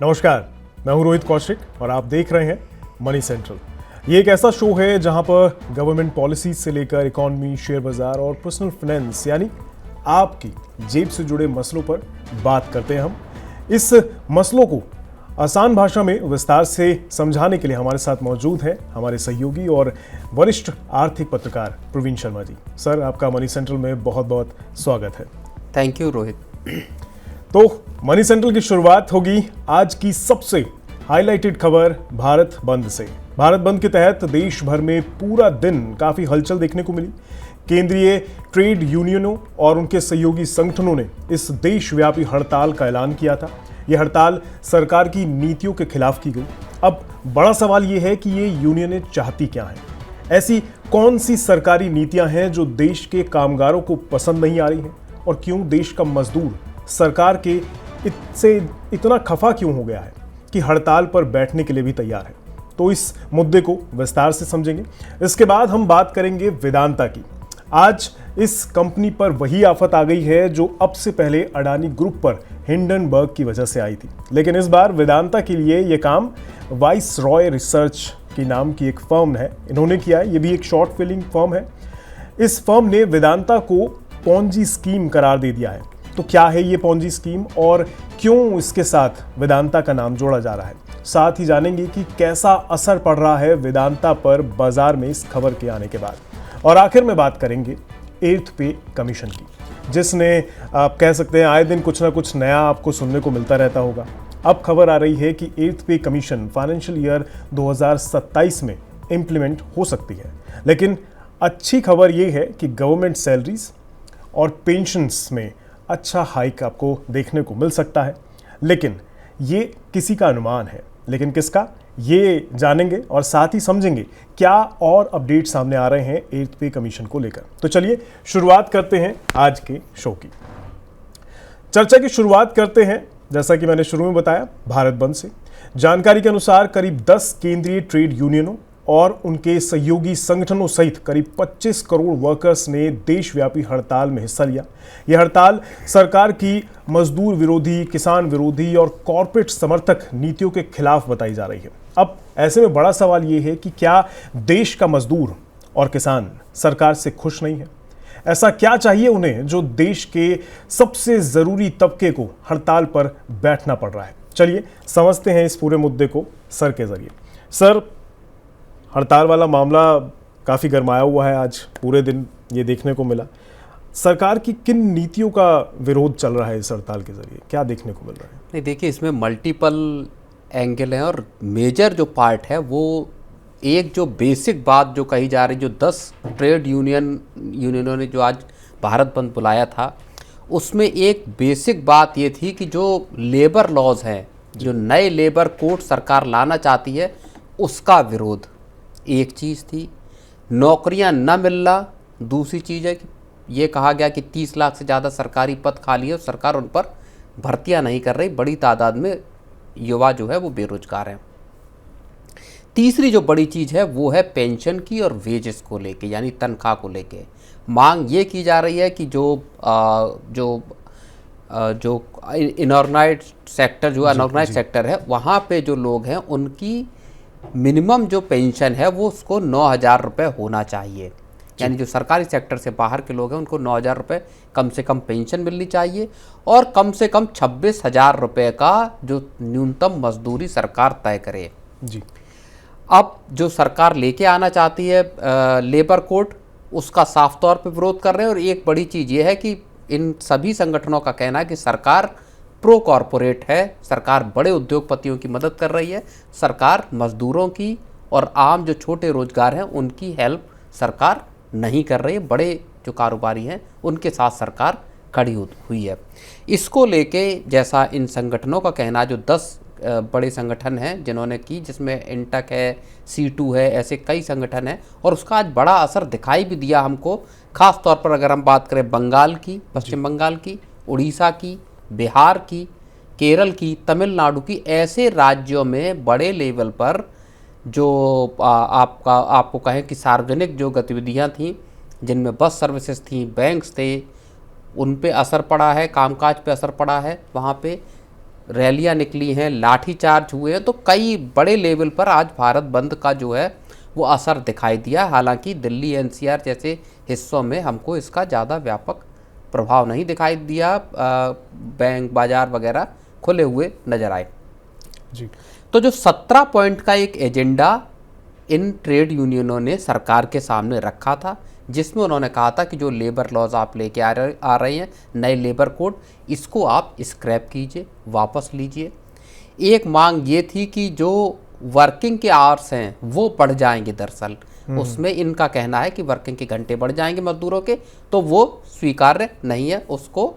नमस्कार, मैं हूं रोहित कौशिक और आप देख रहे हैं मनी सेंट्रल। ये एक ऐसा शो है जहां पर गवर्नमेंट पॉलिसी से लेकर इकोनॉमी, शेयर बाजार और पर्सनल फाइनेंस यानी आपकी जेब से जुड़े मसलों पर बात करते हैं हम। इस मसलों को आसान भाषा में विस्तार से समझाने के लिए हमारे साथ मौजूद हैं हमारे सहयोगी और वरिष्ठ आर्थिक पत्रकार प्रवीण शर्मा जी। सर, आपका मनी सेंट्रल में बहुत बहुत स्वागत है। Thank you Rohit. तो मनी सेंट्रल की शुरुआत होगी आज की सबसे हाईलाइटेड खबर भारत बंद से। भारत बंद के तहत देश भर में पूरा दिन काफी हलचल देखने को मिली। केंद्रीय ट्रेड यूनियनों और उनके सहयोगी संगठनों ने इस देशव्यापी हड़ताल का ऐलान किया था। यह हड़ताल सरकार की नीतियों के खिलाफ की गई। अब बड़ा सवाल यह है कि ये यूनियनें चाहती क्या हैं? ऐसी कौन सी सरकारी नीतियां हैं जो देश के कामगारों को पसंद नहीं आ रही हैं? और क्यों देश का मजदूर सरकार के इससे इतना खफा क्यों हो गया है कि हड़ताल पर बैठने के लिए भी तैयार है? तो इस मुद्दे को विस्तार से समझेंगे। इसके बाद हम बात करेंगे वेदांता की। आज इस कंपनी पर वही आफत आ गई है जो अब से पहले अडानी ग्रुप पर हिंडनबर्ग की वजह से आई थी, लेकिन इस बार वेदांता के लिए यह काम वाइस रॉय रिसर्च की नाम की एक फर्म है, इन्होंने किया है। ये भी एक शॉर्ट सेलिंग फर्म है। इस फर्म ने वेदांता को पोंजी स्कीम करार दे दिया है। तो क्या है ये पोंजी स्कीम और क्यों इसके साथ वेदांता का नाम जोड़ा जा रहा है? साथ ही जानेंगे कि कैसा असर पड़ रहा है वेदांता पर बाजार में इस खबर के आने के बाद। और आखिर में बात करेंगे 8th पे कमीशन की, जिसने आप कह सकते हैं आए दिन कुछ ना कुछ नया आपको सुनने को मिलता रहता होगा। अब खबर आ रही है कि 8th पे कमीशन फाइनेंशियल ईयर 2027 में इंप्लीमेंट हो सकती है। लेकिन अच्छी खबर ये है कि गवर्नमेंट सैलरीज और पेंशन्स में अच्छा हाइक आपको देखने को मिल सकता है। लेकिन ये किसी का अनुमान है, लेकिन किसका, ये जानेंगे और साथ ही समझेंगे क्या और अपडेट सामने आ रहे हैं 8th पे कमीशन को लेकर। तो चलिए शुरुआत करते हैं आज के शो की। चर्चा की शुरुआत करते हैं, जैसा कि मैंने शुरू में बताया, भारत बंद से। जानकारी के अनुसार करीब 10 केंद्रीय ट्रेड यूनियनों और उनके सहयोगी संगठनों सहित करीब 25 करोड़ वर्कर्स ने देशव्यापी हड़ताल में हिस्सा लिया। यह हड़ताल सरकार की मजदूर विरोधी, किसान विरोधी और कॉरपोरेट समर्थक नीतियों के खिलाफ बताई जा रही है। अब ऐसे में बड़ा सवाल यह है कि क्या देश का मजदूर और किसान सरकार से खुश नहीं है? ऐसा क्या चाहिए उन्हें जो देश के सबसे जरूरी तबके को हड़ताल पर बैठना पड़ रहा है? चलिए समझते हैं इस पूरे मुद्दे को सर के जरिए। सर, हड़ताल वाला मामला काफ़ी गरमाया हुआ है, आज पूरे दिन ये देखने को मिला। सरकार की किन नीतियों का विरोध चल रहा है इस हड़ताल के जरिए, क्या देखने को मिल रहा है? नहीं, देखिए, इसमें मल्टीपल एंगल हैं और मेजर जो पार्ट है वो एक जो बेसिक बात जो कही जा रही, जो 10 ट्रेड यूनियनों ने जो आज भारत बंद बुलाया था, उसमें एक बेसिक बात ये थी कि जो लेबर लॉज हैं, जो नए लेबर कोड सरकार लाना चाहती है, उसका विरोध एक चीज़ थी। नौकरियां न मिलना दूसरी चीज़ है कि ये कहा गया कि 30 लाख से ज़्यादा सरकारी पद खाली है और सरकार उन पर भर्तियां नहीं कर रही। बड़ी तादाद में युवा जो है वो बेरोजगार हैं। तीसरी जो बड़ी चीज़ है वो है पेंशन की और वेजेस को लेके, यानी तनख्वाह को लेके। मांग ये की जा रही है कि जो इनऑर्गेनाइज्ड सेक्टर, जो अनऑर्गेनाइज्ड सेक्टर है, वहाँ पे जो लोग हैं उनकी मिनिमम जो पेंशन है वो उसको 9,000 रुपये होना चाहिए। यानी जो सरकारी सेक्टर से बाहर के लोग हैं उनको 9,000 रुपये कम से कम पेंशन मिलनी चाहिए और कम से कम 26,000 रुपये का जो न्यूनतम मजदूरी सरकार तय करे जी। अब जो सरकार लेके आना चाहती है लेबर कोड, उसका साफ तौर पे विरोध कर रहे हैं। और एक बड़ी चीज़ ये है कि इन सभी संगठनों का कहना है कि सरकार प्रो कॉरपोरेट है, सरकार बड़े उद्योगपतियों की मदद कर रही है, सरकार मजदूरों की और आम जो छोटे रोजगार हैं उनकी हेल्प सरकार नहीं कर रही है। बड़े जो कारोबारी हैं उनके साथ सरकार खड़ी हुई है। इसको लेके जैसा इन संगठनों का कहना, जो 10 बड़े संगठन हैं जिन्होंने की, जिसमें इंटक है, C2 है, ऐसे कई संगठन हैं, और उसका आज बड़ा असर दिखाई भी दिया हमको। खास तौर पर अगर हम बात करें बंगाल की, पश्चिम बंगाल की, उड़ीसा की, बिहार की, केरल की, तमिलनाडु की, ऐसे राज्यों में बड़े लेवल पर जो आपको कहें कि सार्वजनिक जो गतिविधियां थीं, जिनमें बस सर्विसेज थी, बैंक्स थे, उन पे असर पड़ा है, कामकाज पे असर पड़ा है। वहाँ पे रैलियां निकली हैं, लाठीचार्ज हुए हैं, तो कई बड़े लेवल पर आज भारत बंद का जो है वो असर दिखाई दिया। हालांकि दिल्ली एनसीआर जैसे हिस्सों में हमको इसका ज़्यादा व्यापक प्रभाव नहीं दिखाई दिया, बैंक बाजार वगैरह खुले हुए नजर आए जी। तो जो 17 पॉइंट का एक एजेंडा इन ट्रेड यूनियनों ने सरकार के सामने रखा था, जिसमें उन्होंने कहा था कि जो लेबर लॉज आप लेके आ रहे हैं, नए लेबर कोड, इसको आप स्क्रैप कीजिए, वापस लीजिए। एक मांग ये थी कि जो वर्किंग के आवर्स हैं वो बढ़ जाएंगे, दरअसल उसमें इनका कहना है कि वर्किंग के घंटे बढ़ जाएंगे मजदूरों के, तो वो स्वीकार्य नहीं है, उसको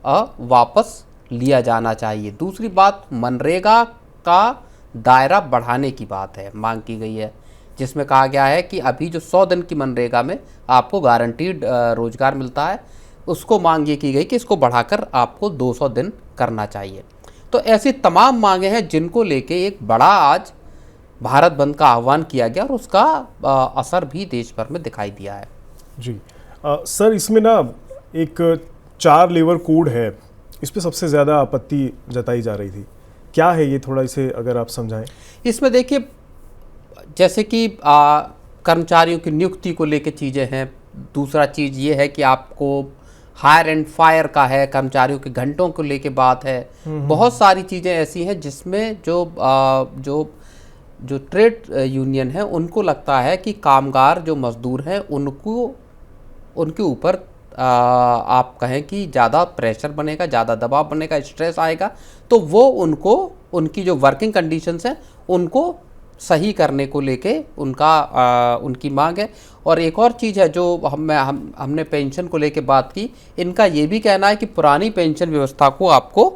वापस लिया जाना चाहिए। दूसरी बात, मनरेगा का दायरा बढ़ाने की बात है, मांग की गई है, जिसमें कहा गया है कि अभी जो 100 दिन की मनरेगा में आपको गारंटीड रोजगार मिलता है, उसको मांग ये की गई कि इसको बढ़ाकर आपको 200 दिन करना चाहिए। तो ऐसी तमाम मांगे हैं जिनको लेके एक बड़ा आज भारत बंद का आह्वान किया गया और उसका असर भी देश भर में दिखाई दिया है। जी सर, इसमें ना एक 4 लेबर कोड है, इस पे सबसे ज़्यादा आपत्ति जताई जा रही थी, क्या है ये, थोड़ा इसे अगर आप समझाएं। इसमें देखिए, जैसे कि कर्मचारियों की नियुक्ति को लेकर चीज़ें हैं। दूसरा चीज़ ये है कि आपको हायर एंड फायर का है, कर्मचारियों के घंटों को लेके बात है। बहुत सारी चीज़ें ऐसी हैं जिसमें जो ट्रेड यूनियन है उनको लगता है कि कामगार जो मजदूर हैं उनके ऊपर आप कहें कि ज़्यादा प्रेशर बनेगा, ज़्यादा दबाव बनेगा, स्ट्रेस आएगा, तो वो उनकी जो वर्किंग कंडीशंस हैं उनको सही करने को लेके उनकी मांग है। और एक और चीज़ है जो हमने पेंशन को लेके बात की, इनका ये भी कहना है कि पुरानी पेंशन व्यवस्था को आपको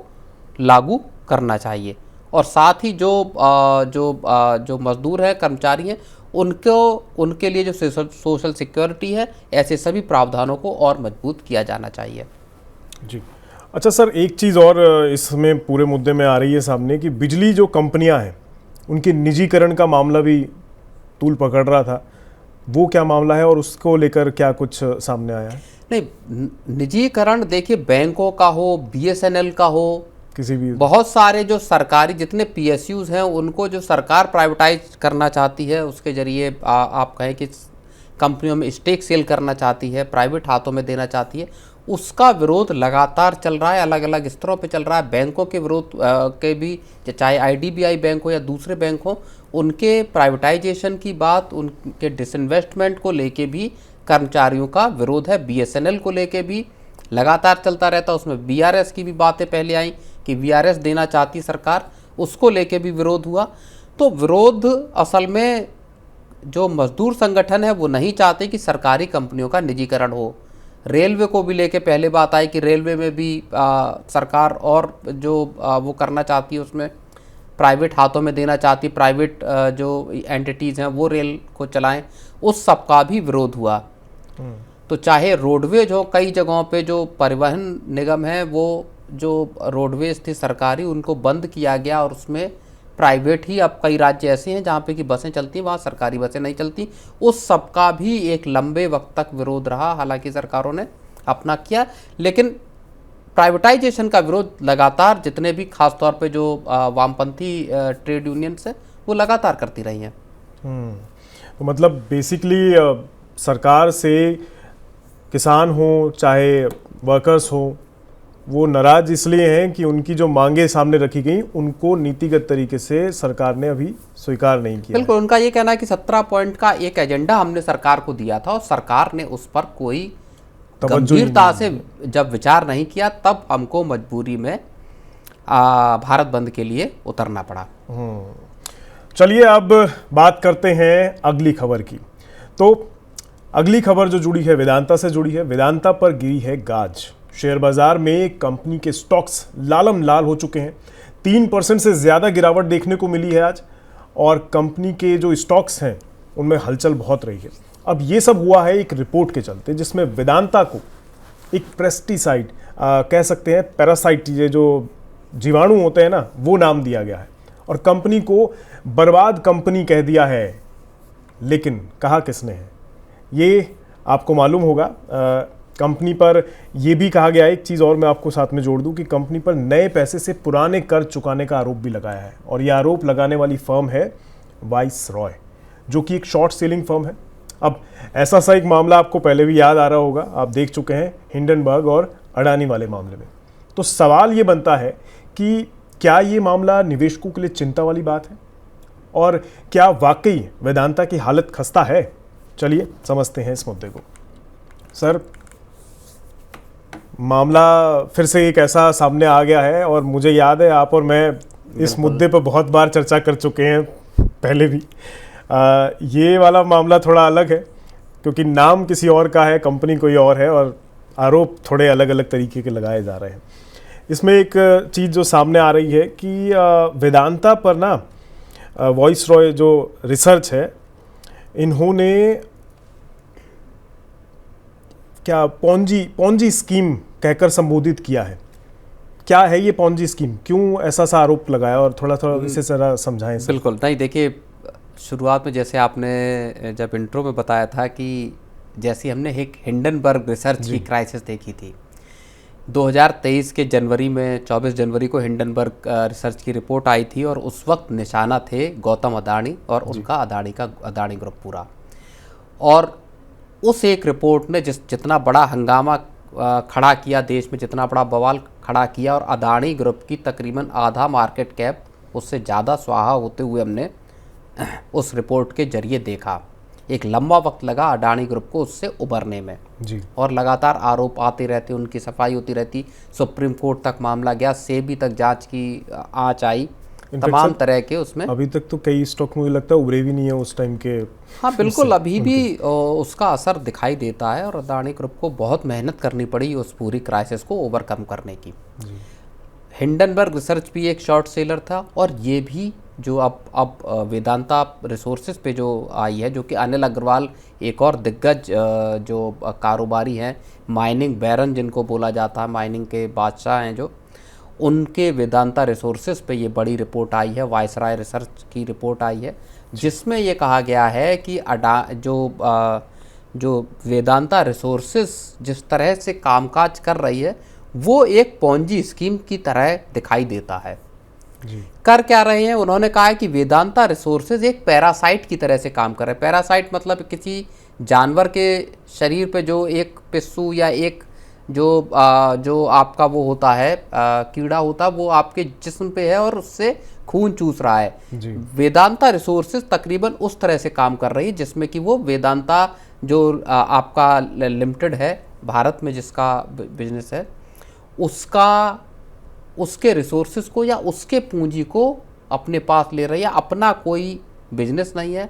लागू करना चाहिए, और साथ ही जो मजदूर हैं, कर्मचारी हैं, उनके लिए जो सोशल सिक्योरिटी है, ऐसे सभी प्रावधानों को और मजबूत किया जाना चाहिए। जी अच्छा सर, एक चीज़ और इसमें पूरे मुद्दे में आ रही है सामने कि बिजली जो कंपनियां हैं उनके निजीकरण का मामला भी तूल पकड़ रहा था, वो क्या मामला है और उसको लेकर क्या कुछ सामने आया है? नहीं, निजीकरण देखिए, बैंकों का हो, बीएसएनएल का हो, किसी भी बहुत सारे जो सरकारी जितने पीएसयूज हैं उनको जो सरकार प्राइवेटाइज करना चाहती है, उसके जरिए आप कहें कि कंपनियों में स्टेक सेल करना चाहती है, प्राइवेट हाथों में देना चाहती है, उसका विरोध लगातार चल रहा है, अलग अलग स्तरों पे चल रहा है। बैंकों के विरोध के भी, चाहे आईडीबीआई बैंक हो या दूसरे बैंक हो, उनके प्राइवेटाइजेशन की बात, उनके डिसइन्वेस्टमेंट को लेके भी कर्मचारियों का विरोध है। बीएसएनएल को लेके भी लगातार चलता रहता, उसमें बीआरएस की भी बातें पहले आई कि बीआरएस देना चाहती सरकार, उसको लेके भी विरोध हुआ। तो विरोध असल में जो मजदूर संगठन है वो नहीं चाहते कि सरकारी कंपनियों का निजीकरण हो। रेलवे को भी लेके पहले बात आई कि रेलवे में भी सरकार और वो करना चाहती है, उसमें प्राइवेट हाथों में देना चाहती, प्राइवेट जो एंटिटीज़ हैं वो रेल को चलाएं, उस सब का भी विरोध हुआ। तो चाहे रोडवेज हो, कई जगहों पे जो परिवहन निगम है वो जो रोडवेज थी सरकारी, उनको बंद किया गया और उसमें प्राइवेट ही, अब कई राज्य ऐसे हैं जहाँ पे कि बसें चलती हैं, वहाँ सरकारी बसें नहीं चलती। उस सब का भी एक लंबे वक्त तक विरोध रहा, हालांकि सरकारों ने अपना किया, लेकिन प्राइवेटाइजेशन का विरोध लगातार जितने भी खासतौर पे जो वामपंथी ट्रेड यूनियंस है वो लगातार करती रही हैं। तो मतलब बेसिकली सरकार से किसान हो चाहे वर्कर्स हो, वो नाराज इसलिए हैं कि उनकी जो मांगे सामने रखी गई उनको नीतिगत तरीके से सरकार ने अभी स्वीकार नहीं किया। बिल्कुल, उनका ये कहना है कि 17 पॉइंट का एक एजेंडा हमने सरकार को दिया था और सरकार ने उस पर कोई गंभीरता से जब विचार नहीं किया, तब हमको मजबूरी में भारत बंद के लिए उतरना पड़ा। चलिए अब बात करते हैं अगली खबर की। तो अगली खबर जो जुड़ी है वेदांता से जुड़ी है। वेदांता पर गिरी है गाज। शेयर बाजार में कंपनी के स्टॉक्स लालम लाल हो चुके हैं। 3% से ज़्यादा गिरावट देखने को मिली है आज, और कंपनी के जो स्टॉक्स हैं उनमें हलचल बहुत रही है। अब ये सब हुआ है एक रिपोर्ट के चलते, जिसमें वेदांता को एक पेस्टिसाइड कह सकते हैं, पैरासाइट, ये जो जीवाणु होते हैं ना, वो नाम दिया गया है और कंपनी को बर्बाद कंपनी कह दिया है। लेकिन कहा किसने है ये आपको मालूम होगा। कंपनी पर यह भी कहा गया है, एक चीज़ और मैं आपको साथ में जोड़ दूं कि कंपनी पर नए पैसे से पुराने कर्ज चुकाने का आरोप भी लगाया है, और यह आरोप लगाने वाली फर्म है वाइसरॉय, जो कि एक शॉर्ट सेलिंग फर्म है। अब ऐसा सा एक मामला आपको पहले भी याद आ रहा होगा, आप देख चुके हैं हिंडनबर्ग और अडानी वाले मामले में। तो सवाल ये बनता है कि क्या ये मामला निवेशकों के लिए चिंता वाली बात है, और क्या वाकई वेदांता की हालत खस्ता है? चलिए समझते हैं इस मुद्दे को। सर, मामला फिर से एक ऐसा सामने आ गया है, और मुझे याद है आप और मैं इस मुद्दे पर बहुत बार चर्चा कर चुके हैं पहले भी। ये वाला मामला थोड़ा अलग है, क्योंकि नाम किसी और का है, कंपनी कोई और है, और आरोप थोड़े अलग अलग तरीके के लगाए जा रहे हैं। इसमें एक चीज़ जो सामने आ रही है कि वेदांता पर ना वाइसरॉय जो रिसर्च है, इन्होंने क्या पॉन्जी स्कीम कहकर संबोधित किया है। क्या है ये पॉन्जी स्कीम, क्यों ऐसा सा आरोप लगाया, और थोड़ा इसे जरा समझाएं सर। बिल्कुल नहीं, देखिए शुरुआत में जैसे आपने जब इंट्रो में बताया था कि जैसे हमने एक हिंडनबर्ग रिसर्च की क्राइसिस देखी थी 2023 के जनवरी में, 24 जनवरी को हिंडनबर्ग रिसर्च की रिपोर्ट आई थी, और उस वक्त निशाना थे गौतम अडानी और उनका अडानी ग्रुप पूरा। और उस एक रिपोर्ट ने जितना बड़ा हंगामा खड़ा किया देश में, जितना बड़ा बवाल खड़ा किया, और अडानी ग्रुप की तकरीबन आधा मार्केट कैप उससे ज़्यादा स्वाहा होते हुए हमने उस रिपोर्ट के जरिए देखा। एक लंबा वक्त लगा अडानी ग्रुप को उससे उबरने में जी, और लगातार आरोप आते रहते, उनकी सफाई होती रहती, सुप्रीम कोर्ट तक मामला गया, सेबी तक जांच की आंच आई, तमाम तरह के उसमें। अभी तक तो कई स्टॉक मुझे लगता है उभरे भी नहीं है उस टाइम के। हाँ बिल्कुल, अभी भी उसका असर दिखाई देता है, और अडानी ग्रुप को बहुत मेहनत करनी पड़ी उस पूरी क्राइसिस को ओवरकम करने की। हिंडनबर्ग रिसर्च भी एक शॉर्ट सेलर था, और ये भी जो अब वेदांता रिसोर्सेज पे जो आई है, जो कि अनिल अग्रवाल एक और दिग्गज जो कारोबारी हैं, माइनिंग बैरन जिनको बोला जाता है, माइनिंग के बादशाह हैं जो, उनके वेदांता रिसोर्सेज पे ये बड़ी रिपोर्ट आई है, वाइसरॉय रिसर्च की रिपोर्ट आई है, जिसमें ये कहा गया है कि जो वेदांता रिसोर्सेज जिस तरह से कामकाज कर रही है वो एक पॉन्जी स्कीम की तरह दिखाई देता है। जी। कर क्या रहे हैं? उन्होंने कहा है कि वेदांता रिसोर्सेज एक पैरासाइट की तरह से काम कर रहे हैं। पैरासाइट मतलब किसी जानवर के शरीर पे जो एक पिस्सू या एक जो आपका वो होता है कीड़ा होता है, वो आपके जिस्म पे है और उससे खून चूस रहा है। जी। वेदांता रिसोर्सेज तकरीबन उस तरह से काम कर रही है, जिसमें कि वो वेदांता जो आपका लिमिटेड है भारत में जिसका बिजनेस है, उसके रिसोर्सेज को या उसके पूंजी को अपने पास ले रही है। अपना कोई बिजनेस नहीं है,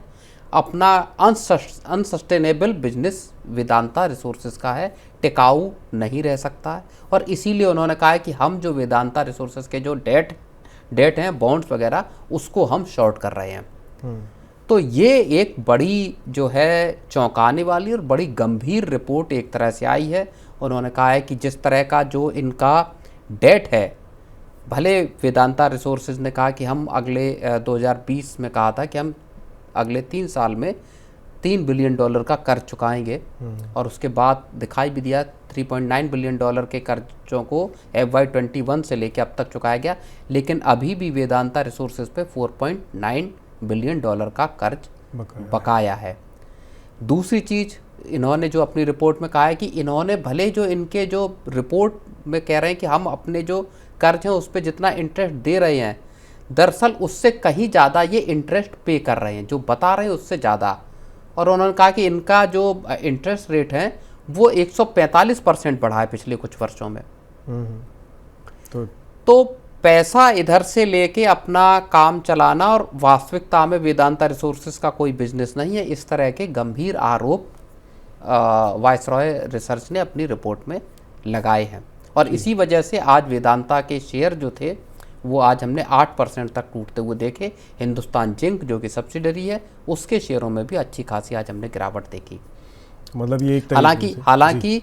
अपना अनसस्टेनेबल बिजनेस वेदांता रिसोर्सेज का है, टिकाऊ नहीं रह सकता है। और इसीलिए उन्होंने कहा है कि हम जो वेदांता रिसोर्सेज के जो डेट हैं, बॉन्ड्स वगैरह, उसको हम शॉर्ट कर रहे हैं। तो ये एक बड़ी जो है चौंकाने वाली और बड़ी गंभीर रिपोर्ट एक तरह से आई है। उन्होंने कहा है कि जिस तरह का जो इनका डेट है, भले वेदांता रिसोर्सेज ने कहा कि हम अगले 2020 में कहा था कि हम अगले 3 साल में $3 बिलियन का कर्ज चुकाएंगे, और उसके बाद दिखाई भी दिया $3.9 बिलियन के कर्जों को FY21 से लेकर अब तक चुकाया गया। लेकिन अभी भी वेदांता रिसोर्सेज पे $4.9 बिलियन का कर्ज बकाया है। दूसरी चीज़ इन्होंने जो अपनी रिपोर्ट में कहा है कि इन्होंने भले जो इनके जो रिपोर्ट में कह रहे हैं कि हम अपने जो कर्ज हैं उस पर जितना इंटरेस्ट दे रहे हैं, दरअसल उससे कहीं ज़्यादा ये इंटरेस्ट पे कर रहे हैं, जो बता रहे हैं उससे ज़्यादा। और उन्होंने कहा कि इनका जो इंटरेस्ट रेट है वो 145% बढ़ा है पिछले कुछ वर्षों में। तो पैसा इधर से लेके अपना काम चलाना, और वास्तविकता में वेदांता रिसोर्सेज का कोई बिजनेस नहीं है, इस तरह के गंभीर आरोप वाइसरॉय रिसर्च ने अपनी रिपोर्ट में लगाए हैं। और इसी वजह से आज वेदांता के शेयर जो थे वो आज हमने 8% तक टूटते हुए देखे। हिंदुस्तान जिंक जो कि सब्सिडरी है, उसके शेयरों में भी अच्छी खासी आज हमने गिरावट देखी। मतलब ये एक हालांकि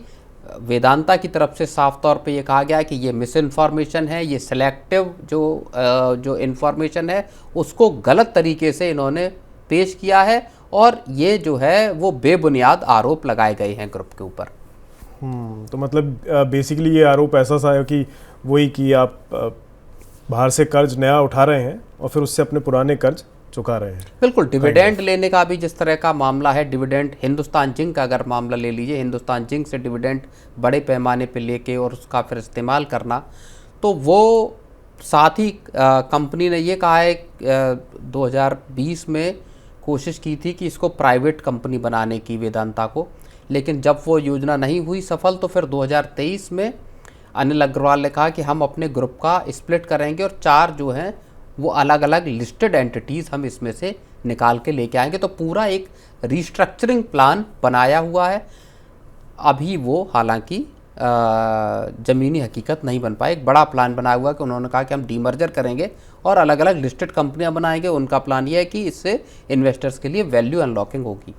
वेदांता की तरफ से साफ तौर पे ये कहा गया है कि ये मिस इन्फॉर्मेशन है, ये सिलेक्टिव जो इन्फॉर्मेशन है उसको गलत तरीके से इन्होंने पेश किया है, और ये जो है वो बेबुनियाद आरोप लगाए गए हैं ग्रुप के ऊपर। तो मतलब बेसिकली ये आरोप ऐसा सा है कि वही कि आप बाहर से कर्ज नया उठा रहे हैं और फिर उससे अपने पुराने कर्ज चुका रहे हैं। बिल्कुल, डिविडेंड लेने का भी जिस तरह का मामला है, डिविडेंड हिंदुस्तान जिंक का अगर मामला ले लीजिए, हिंदुस्तान जिंक से डिविडेंड बड़े पैमाने पे लेके और उसका फिर इस्तेमाल करना, तो वो साथ ही कंपनी ने ये कहा है 2020 में कोशिश की थी कि इसको प्राइवेट कंपनी बनाने की वेदांता को, लेकिन जब वो योजना नहीं हुई सफल तो फिर 2023 में अनिल अग्रवाल ने कहा कि हम अपने ग्रुप का स्प्लिट करेंगे और 4 जो हैं वो अलग अलग लिस्टेड एंटिटीज़ हम इसमें से निकाल के लेके आएंगे। तो पूरा एक रीस्ट्रक्चरिंग प्लान बनाया हुआ है। अभी वो हालांकि ज़मीनी हकीकत नहीं बन पाए। एक बड़ा प्लान बनाया हुआ है कि उन्होंने कहा कि हम डीमर्जर करेंगे और अलग अलग लिस्टेड कंपनियां बनाएंगे। उनका प्लान ये है कि इससे इन्वेस्टर्स के लिए वैल्यू अनलॉकिंग होगी।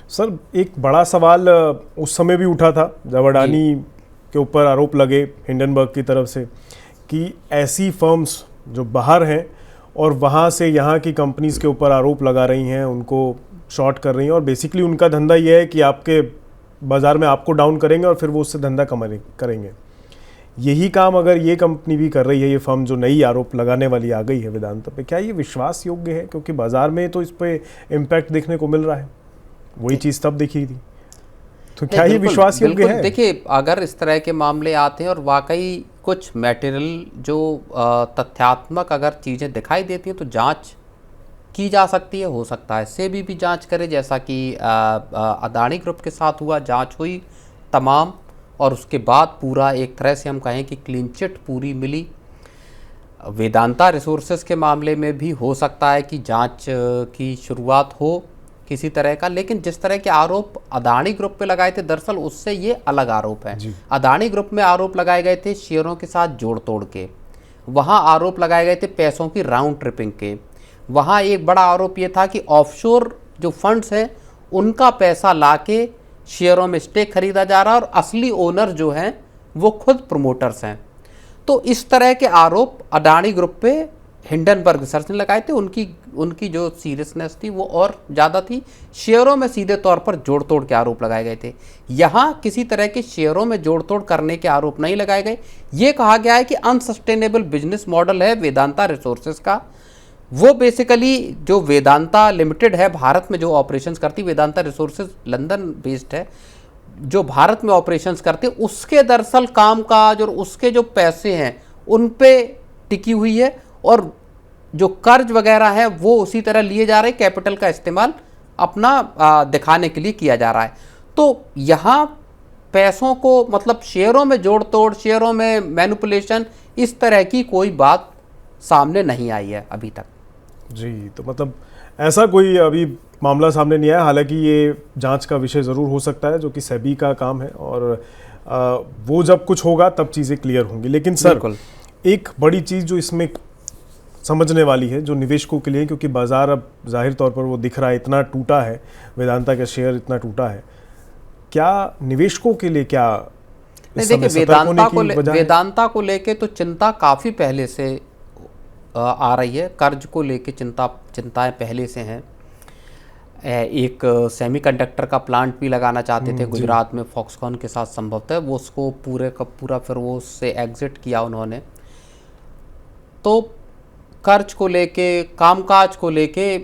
सर, एक बड़ा सवाल उस समय भी उठा था जब अडानी के ऊपर आरोप लगे हिंडनबर्ग की तरफ से कि ऐसी फर्म्स जो बाहर हैं और वहाँ से यहाँ की कंपनीज़ के ऊपर आरोप लगा रही हैं, उनको शॉर्ट कर रही हैं और बेसिकली उनका धंधा ये है कि आपके बाज़ार में आपको डाउन करेंगे और फिर वो उससे धंधा करेंगे। यही काम अगर ये कंपनी भी कर रही है, ये फर्म जो नई आरोप लगाने वाली आ गई है वेदांता पे, क्या ये विश्वास योग्य है? क्योंकि बाज़ार में तो इस पर इम्पैक्ट देखने को मिल रहा है, वही चीज़ तब दिखी थी, तो क्या ये विश्वास योग्य है? देखिए, अगर इस तरह के मामले आते हैं और वाकई कुछ मटेरियल जो तथ्यात्मक अगर चीज़ें दिखाई देती हैं तो जांच की जा सकती है। हो सकता है सेबी भी जांच करे, जैसा कि अदानी ग्रुप के साथ हुआ, जांच हुई तमाम और उसके बाद पूरा एक तरह से हम कहें कि क्लीन चिट पूरी मिली। वेदांता रिसोर्सेज के मामले में भी हो सकता है कि जांच की शुरुआत हो किसी तरह का, लेकिन जिस तरह के आरोप अदानी ग्रुप पे लगाए थे, दरअसल उससे ये अलग आरोप है। अदानी ग्रुप में आरोप लगाए गए थे शेयरों के साथ जोड़ तोड़ के, वहाँ आरोप लगाए गए थे पैसों की राउंड ट्रिपिंग के, वहाँ एक बड़ा आरोप ये था कि ऑफशोर जो फंड्स हैं उनका पैसा लाके शेयरों में स्टेक खरीदा जा रहा है और असली ओनर जो हैं वो खुद प्रमोटर्स हैं। तो इस तरह के आरोप अडानी ग्रुप पे हिंडनबर्ग रिसर्च ने लगाए थे। उनकी जो सीरियसनेस थी वो और ज़्यादा थी। शेयरों में सीधे तौर पर जोड़ तोड़ के आरोप लगाए गए थे। यहाँ किसी तरह के शेयरों में जोड़ तोड़ करने के आरोप नहीं लगाए गए। ये कहा गया है कि अनसस्टेनेबल बिजनेस मॉडल है वेदांता रिसोर्सेज का। वो बेसिकली जो वेदांता लिमिटेड है भारत में जो ऑपरेशंस करती, वेदांता रिसोर्सेज लंदन बेस्ड है, जो भारत में ऑपरेशंस करती, उसके दरअसल कामकाज और उसके जो पैसे हैं उन पे टिकी हुई है और जो कर्ज वगैरह है वो उसी तरह लिए जा रहे हैं। कैपिटल का इस्तेमाल अपना दिखाने के लिए किया जा रहा है। तो यहाँ पैसों को मतलब शेयरों में जोड़ तोड़, शेयरों में मैनिपुलेशन, इस तरह की कोई बात सामने नहीं आई है अभी तक। जी, तो मतलब ऐसा कोई अभी मामला सामने नहीं आया। हालांकि ये जांच का विषय ज़रूर हो सकता है, जो कि सेबी का काम है और वो जब कुछ होगा तब चीज़ें क्लियर होंगी। लेकिन सर, एक बड़ी चीज़ जो इसमें समझने वाली है, जो निवेशकों के लिए, क्योंकि बाज़ार अब जाहिर तौर पर वो दिख रहा है, इतना टूटा है, वेदांता का शेयर इतना टूटा है, क्या निवेशकों के लिए क्या इस समय सतर्क होने की वजह है? वेदांता को लेके तो चिंता काफ़ी पहले से आ रही है। कर्ज को लेके चिंताएं पहले से हैं। एक सेमीकंडक्टर का प्लांट भी लगाना चाहते थे गुजरात में फॉक्सकॉन के साथ, संभवतः वो उसको पूरे का पूरा फिर वो उससे एग्जिट किया उन्होंने। तो कर्ज को लेके, कामकाज को लेके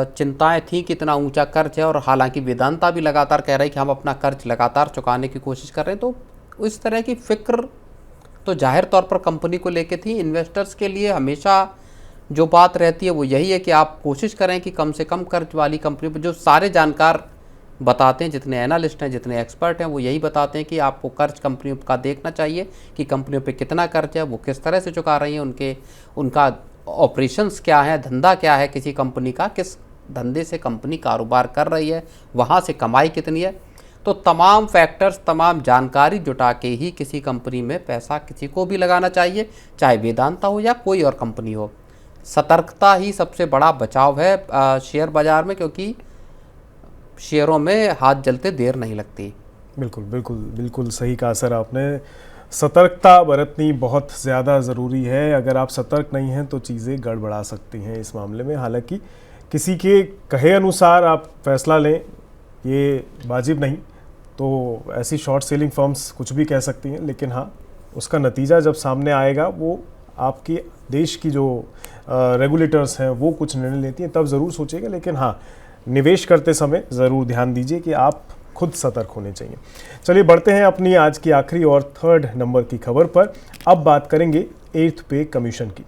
चिंताएं थी कि इतना ऊंचा कर्ज है और हालांकि वेदांता भी लगातार कह रही है कि हम अपना कर्ज लगातार चुकाने की कोशिश कर रहे हैं। तो इस तरह की फिक्र तो जाहिर तौर पर कंपनी को लेके थी। इन्वेस्टर्स के लिए हमेशा जो बात रहती है वो यही है कि आप कोशिश करें कि कम से कम कर्ज वाली कंपनी पर, जो सारे जानकार बताते हैं, जितने एनालिस्ट हैं, जितने एक्सपर्ट हैं, वो यही बताते हैं कि आपको कर्ज कंपनियों का देखना चाहिए कि कंपनियों पे कितना कर्ज है, वो किस तरह से चुका रही हैं, उनका ऑपरेशंस क्या है, धंधा क्या है किसी कंपनी का, किस धंधे से कंपनी कारोबार कर रही है, वहाँ से कमाई कितनी है। तो तमाम फैक्टर्स, तमाम जानकारी जुटा के ही किसी कंपनी में पैसा किसी को भी लगाना चाहिए, चाहे वेदांता हो या कोई और कंपनी हो। सतर्कता ही सबसे बड़ा बचाव है शेयर बाज़ार में, क्योंकि शेयरों में हाथ जलते देर नहीं लगती। बिल्कुल बिल्कुल बिल्कुल सही कहा सर आपने। सतर्कता बरतनी बहुत ज़्यादा ज़रूरी है। अगर आप सतर्क नहीं हैं तो चीज़ें गड़बड़ा सकती हैं इस मामले में। हालांकि किसी के कहे अनुसार आप फैसला लें ये वाजिब नहीं, तो ऐसी शॉर्ट सेलिंग फर्म्स कुछ भी कह सकती हैं, लेकिन हाँ, उसका नतीजा जब सामने आएगा, वो आपकी देश की जो रेगुलेटर्स हैं वो कुछ निर्णय लेती हैं, तब ज़रूर सोचेगा। लेकिन हाँ, निवेश करते समय ज़रूर ध्यान दीजिए कि आप खुद सतर्क होने चाहिए। चलिए बढ़ते हैं अपनी आज की आखिरी और थर्ड नंबर की खबर पर। अब बात करेंगे 8th पे कमीशन की।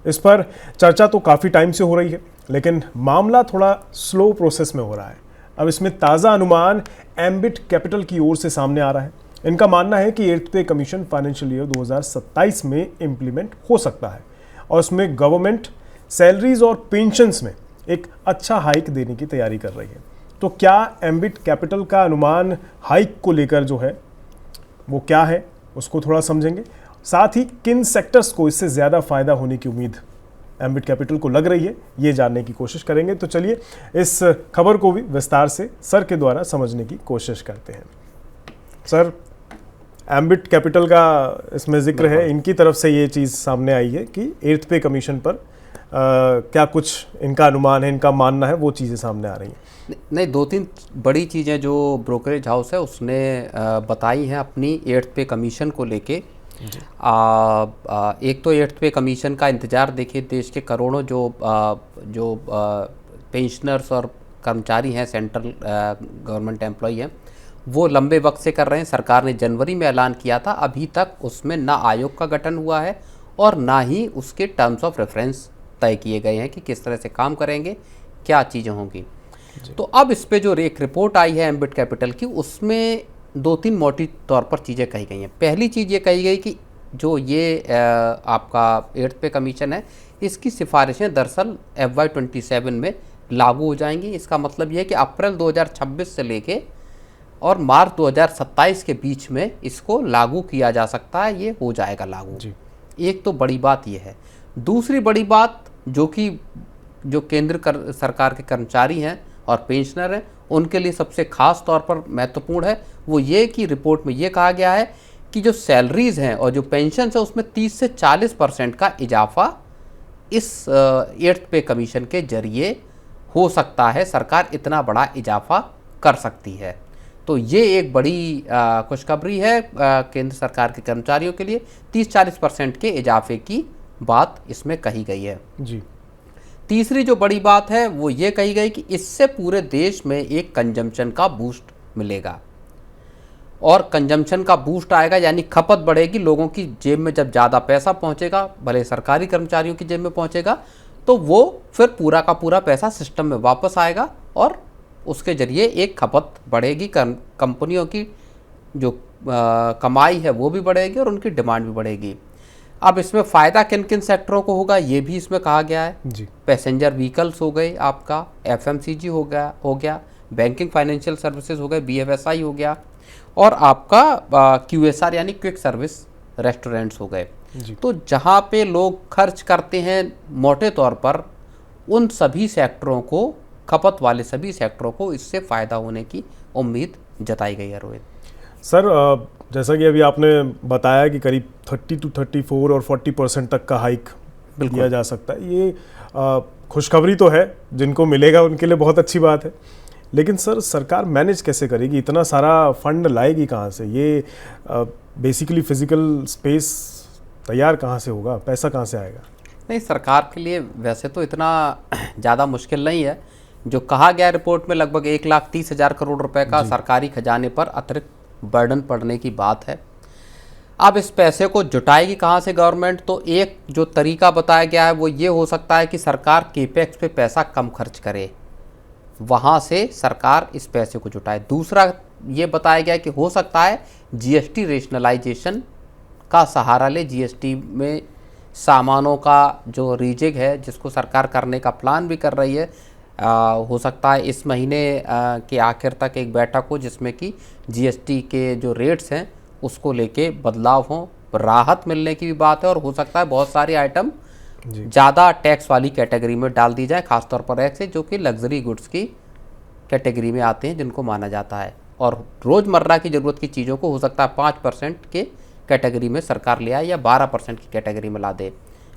इस पर चर्चा तो काफ़ी टाइम से हो रही है, लेकिन मामला थोड़ा स्लो प्रोसेस में हो रहा है। अब इसमें ताज़ा अनुमान एम्बिट कैपिटल की ओर से सामने आ रहा है। इनका मानना है कि 8th पे कमीशन फाइनेंशियल ईयर 2027 में इम्प्लीमेंट हो सकता है और उसमें गवर्नमेंट सैलरीज और पेंशन्स में एक अच्छा हाइक देने की तैयारी कर रही है। तो क्या एम्बिट कैपिटल का अनुमान हाइक को लेकर जो है वो क्या है, उसको थोड़ा समझेंगे। साथ ही किन सेक्टर्स को इससे ज़्यादा फायदा होने की उम्मीद एम्बिट कैपिटल को लग रही है, ये जानने की कोशिश करेंगे। तो चलिए इस खबर को भी विस्तार से सर के द्वारा समझने की कोशिश करते हैं। सर, एम्बिट कैपिटल का इसमें जिक्र है, इनकी तरफ से ये चीज़ सामने आई है कि 8th पे कमीशन पर क्या कुछ इनका अनुमान है, इनका मानना है, वो चीज़ें सामने आ रही हैं। नहीं, 2-3 बड़ी चीज़ें जो ब्रोकरेज हाउस है उसने बताई हैं अपनी 8th पे कमीशन को लेके। एक तो 8th पे कमीशन का इंतज़ार देखिए, देश के करोड़ों जो पेंशनर्स और कर्मचारी हैं, सेंट्रल गवर्नमेंट एम्प्लॉई हैं, वो लंबे वक्त से कर रहे हैं। सरकार ने जनवरी में ऐलान किया था, अभी तक उसमें ना आयोग का गठन हुआ है और ना ही उसके टर्म्स ऑफ रेफरेंस तय किए गए हैं कि किस तरह से काम करेंगे, क्या चीज़ें होंगी। तो अब इस पे जो एक रिपोर्ट आई है एम्बिट कैपिटल की, उसमें 2-3 मोटी तौर पर चीज़ें कही गई हैं। पहली चीज़ ये कही गई कि जो ये आपका 8th पे कमीशन है, इसकी सिफारिशें दरअसल FY27 में लागू हो जाएंगी। इसका मतलब ये है कि अप्रैल 2026 से लेके और मार्च 2027 के बीच में इसको लागू किया जा सकता है, ये हो जाएगा लागू जी। एक तो बड़ी बात ये है। दूसरी बड़ी बात जो केंद्र सरकार के कर्मचारी हैं और पेंशनर हैं, उनके लिए सबसे खास तौर पर महत्वपूर्ण है, वो ये कि रिपोर्ट में ये कहा गया है कि जो सैलरीज हैं और जो पेंशन है उसमें 30 से 40% का इजाफा इस 8th पे कमीशन के जरिए हो सकता है। सरकार इतना बड़ा इजाफा कर सकती है। तो ये एक बड़ी खुशखबरी है केंद्र सरकार के कर्मचारियों के लिए। 30-40% के इजाफे की बात इसमें कही गई है जी। तीसरी जो बड़ी बात है वो ये कही गई कि इससे पूरे देश में एक कंजम्पशन का बूस्ट मिलेगा और कंजम्पशन का बूस्ट आएगा यानी खपत बढ़ेगी, लोगों की जेब में जब ज़्यादा पैसा पहुंचेगा, भले सरकारी कर्मचारियों की जेब में पहुंचेगा, तो वो फिर पूरा का पूरा पैसा सिस्टम में वापस आएगा और उसके जरिए एक खपत बढ़ेगी। कंपनियों की जो कमाई है वो भी बढ़ेगी और उनकी डिमांड भी बढ़ेगी। अब इसमें फ़ायदा किन किन सेक्टरों को होगा ये भी इसमें कहा गया है जी। पैसेंजर व्हीकल्स हो गए, आपका FMCG हो गया, बैंकिंग फाइनेंशियल सर्विसेज हो गए, BFSI हो गया, और आपका QSR यानी क्विक सर्विस रेस्टोरेंट्स हो गए। तो जहाँ पे लोग खर्च करते हैं मोटे तौर पर, उन सभी सेक्टरों को, खपत वाले सभी सेक्टरों को इससे फ़ायदा होने की उम्मीद जताई गई है। रोहित सर, जैसा कि अभी आपने बताया कि करीब 30 to 34 और 40% तक का हाइक दिया जा सकता है, ये खुशखबरी तो है, जिनको मिलेगा उनके लिए बहुत अच्छी बात है। लेकिन सर, सरकार मैनेज कैसे करेगी, इतना सारा फंड लाएगी कहाँ से? ये बेसिकली फिजिकल स्पेस तैयार कहाँ से होगा, पैसा कहाँ से आएगा? नहीं, सरकार के लिए वैसे तो इतना ज़्यादा मुश्किल नहीं है। जो कहा गया रिपोर्ट में लगभग 1,30,000 करोड़ रुपए का सरकारी खजाने पर अतिरिक्त बर्डन पड़ने की बात है। अब इस पैसे को जुटाएगी कहाँ से गवर्नमेंट? तो एक जो तरीका बताया गया है वो ये हो सकता है कि सरकार केपेक्स पे पैसा कम खर्च करे, वहाँ से सरकार इस पैसे को जुटाए। दूसरा ये बताया गया कि हो सकता है GST रेशनलाइजेशन का सहारा ले। GST में सामानों का जो रीजिग है, जिसको सरकार करने का प्लान भी कर रही है, हो सकता है इस महीने के आखिर तक एक बैठक हो जिसमें कि GST के जो रेट्स हैं उसको लेके बदलाव हो, राहत मिलने की भी बात है। और हो सकता है बहुत सारे आइटम ज़्यादा टैक्स वाली कैटेगरी में डाल दी जाए, खासतौर पर ऐसे जो कि लग्जरी गुड्स की कैटेगरी में आते हैं, जिनको माना जाता है। और रोज़मर्रा की ज़रूरत की चीज़ों को हो सकता है 5% के कैटेगरी में सरकार ले आए या 12% की कैटेगरी में ला दे।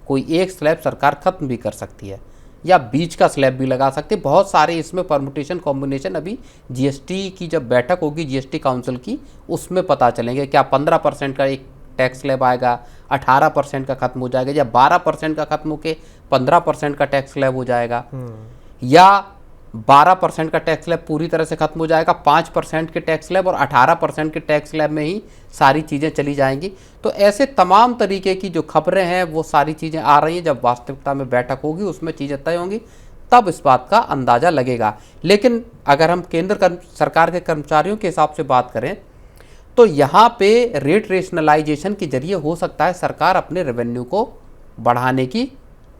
कोई एक स्लैब सरकार ख़त्म भी कर सकती है। या बीच का स्लैब भी लगा सकते हैं। बहुत सारे इसमें परमुटेशन कॉम्बिनेशन अभी जीएसटी की जब बैठक होगी जीएसटी काउंसिल की, उसमें पता चलेंगे। क्या 15% का एक टैक्स स्लैब आएगा, 18% का खत्म हो जाएगा, या 12% का खत्म होकर 15% का टैक्स स्लैब हो जाएगा, या 12% का टैक्स स्लैब पूरी तरह से खत्म हो जाएगा, 5% के टैक्स स्लैब और 18% के टैक्स स्लैब में ही सारी चीज़ें चली जाएंगी। तो ऐसे तमाम तरीके की जो खबरें हैं वो सारी चीज़ें आ रही हैं। जब वास्तविकता में बैठक होगी उसमें चीज़ें तय होंगी, तब इस बात का अंदाज़ा लगेगा। लेकिन अगर हम केंद्र सरकार के कर्मचारियों के हिसाब से बात करें तो यहाँ पे रेट रेशनलाइजेशन के जरिए हो सकता है सरकार अपने रेवेन्यू को बढ़ाने की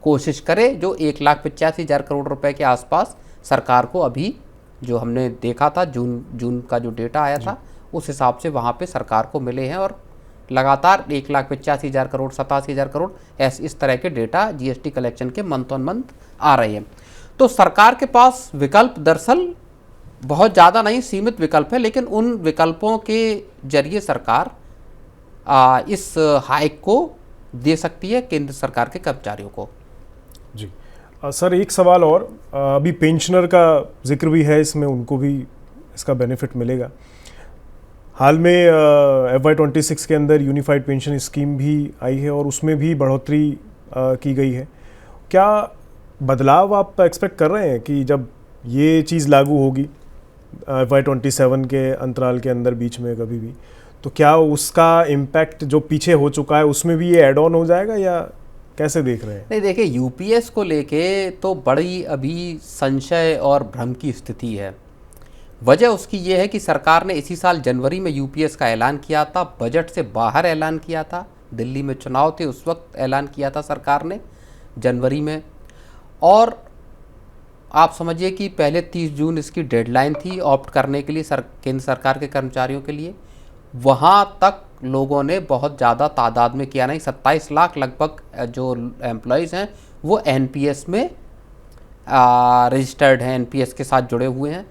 कोशिश करे, जो 1,85,000 करोड़ रुपए के आसपास सरकार को अभी जो हमने देखा था जून का जो डेटा आया था उस हिसाब से वहाँ पे सरकार को मिले हैं। और लगातार 1,85,000 करोड़ 87,000 करोड़ इस तरह के डेटा जीएसटी कलेक्शन के मंथ ऑन मंथ आ रहे हैं। तो सरकार के पास विकल्प दरअसल बहुत ज़्यादा नहीं, सीमित विकल्प है, लेकिन उन विकल्पों के जरिए सरकार इस हाइक को दे सकती है केंद्र सरकार के कर्मचारियों को। जी सर, एक सवाल और, अभी पेंशनर का जिक्र भी है इसमें, उनको भी इसका बेनिफिट मिलेगा। हाल में FY26 के अंदर यूनिफाइड पेंशन स्कीम भी आई है और उसमें भी बढ़ोतरी की गई है। क्या बदलाव आप एक्सपेक्ट कर रहे हैं कि जब ये चीज़ लागू होगी FY27 के अंतराल के अंदर बीच में कभी भी, तो क्या उसका इम्पैक्ट जो पीछे हो चुका है उसमें भी ये ऐड ऑन हो जाएगा या कैसे देख रहे हैं? नहीं, देखिए यूपीएस को लेके तो बड़ी अभी संशय और भ्रम की स्थिति है। वजह उसकी ये है कि सरकार ने इसी साल जनवरी में यूपीएस का ऐलान किया था, बजट से बाहर ऐलान किया था, दिल्ली में चुनाव थे उस वक्त ऐलान किया था सरकार ने जनवरी में, और आप समझिए कि पहले 30 जून इसकी डेडलाइन थी ऑप्ट करने के लिए केंद्र सरकार के कर्मचारियों के लिए। वहाँ तक लोगों ने बहुत ज़्यादा तादाद में किया नहीं, 27 लाख लगभग जो एम्प्लॉयज़ हैं वो एनपीएस में रजिस्टर्ड हैं, एनपीएस के साथ जुड़े हुए हैं,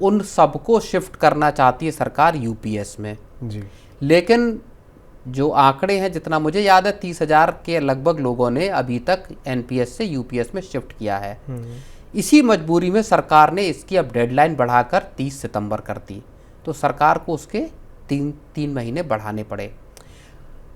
उन सबको शिफ्ट करना चाहती है सरकार यूपीएस में जी। लेकिन जो आंकड़े हैं, जितना मुझे याद है 30,000 के लगभग लोगों ने अभी तक एनपीएस से यूपीएस में शिफ्ट किया है। इसी मजबूरी में सरकार ने इसकी अब डेडलाइन बढ़ाकर 30 सितंबर कर दी, तो सरकार को उसके तीन महीने बढ़ाने पड़े।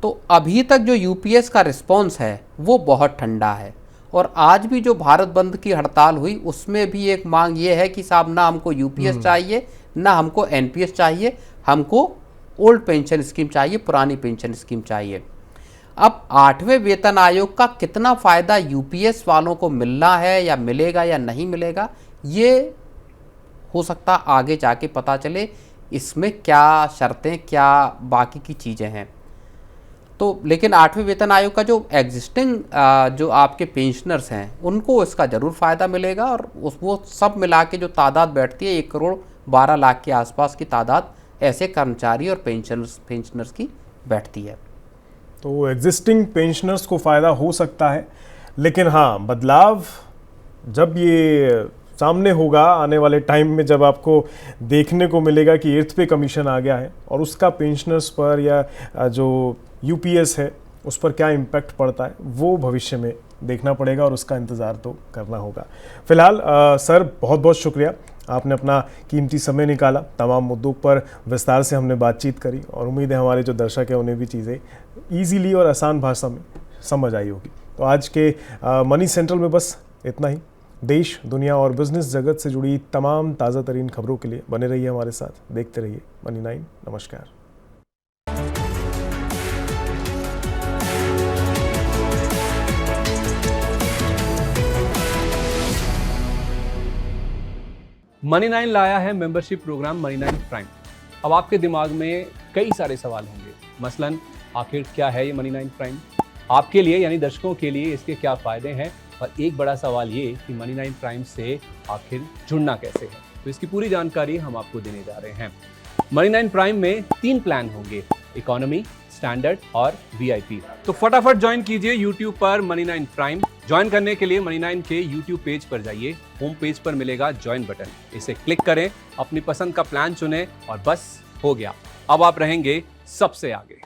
तो अभी तक जो यूपीएस का रिस्पॉन्स है वो बहुत ठंडा है, और आज भी जो भारत बंद की हड़ताल हुई उसमें भी एक मांग ये है कि साहब ना हमको यूपीएस चाहिए, ना हमको एनपीएस चाहिए, हमको ओल्ड पेंशन स्कीम चाहिए, पुरानी पेंशन स्कीम चाहिए। अब 8वें वेतन आयोग का कितना फ़ायदा यूपीएस वालों को मिलना है या मिलेगा या नहीं मिलेगा, ये हो सकता आगे जाके पता चले, इसमें क्या शर्तें, क्या बाकी की चीज़ें हैं। तो लेकिन 8वें वेतन आयोग का जो एग्जिस्टिंग जो आपके पेंशनर्स हैं उनको इसका ज़रूर फ़ायदा मिलेगा, और वो सब मिला के जो तादाद बैठती है 1,12,00,000 के आसपास की तादाद ऐसे कर्मचारी और पेंशनर्स की बैठती है। तो एग्जिस्टिंग पेंशनर्स को फ़ायदा हो सकता है, लेकिन हाँ, बदलाव जब ये सामने होगा आने वाले टाइम में, जब आपको देखने को मिलेगा कि 8th पे कमीशन आ गया है और उसका पेंशनर्स पर या जो यूपीएस है उस पर क्या इम्पैक्ट पड़ता है, वो भविष्य में देखना पड़ेगा और उसका इंतज़ार तो करना होगा। फिलहाल सर, बहुत बहुत शुक्रिया, आपने अपना कीमती समय निकाला, तमाम मुद्दों पर विस्तार से हमने बातचीत करी, और उम्मीद है हमारे जो दर्शक हैं उन्हें भी चीज़ें ईजीली और आसान भाषा में समझ आई होगी। तो आज के मनी सेंट्रल में बस इतना ही। देश, दुनिया और बिजनेस जगत से जुड़ी तमाम ताज़ा तरीन खबरों के लिए बने रहिए हमारे साथ, देखते रहिए मनी 9। नमस्कार। मनी 9 लाया है मेंबरशिप प्रोग्राम मनी 9 प्राइम। अब आपके दिमाग में कई सारे सवाल होंगे, मसलन आखिर क्या है ये मनी 9 प्राइम, आपके लिए यानी दर्शकों के लिए इसके क्या फ़ायदे हैं, और एक बड़ा सवाल ये कि मनी 9 प्राइम से आखिर जुड़ना कैसे है। तो इसकी पूरी जानकारी हम आपको देने जा रहे हैं। मनी 9 प्राइम में 3 प्लान होंगे, इकोनॉमी, स्टैंडर्ड और वीआईपी। तो फटाफट ज्वाइन कीजिए यूट्यूब पर मनी 9 प्राइम। ज्वाइन करने के लिए मनी 9 के यूट्यूब पेज पर जाइए, होम पेज पर मिलेगा ज्वाइन बटन, इसे क्लिक करें, अपनी पसंद का प्लान चुनें और बस हो गया, अब आप रहेंगे सबसे आगे।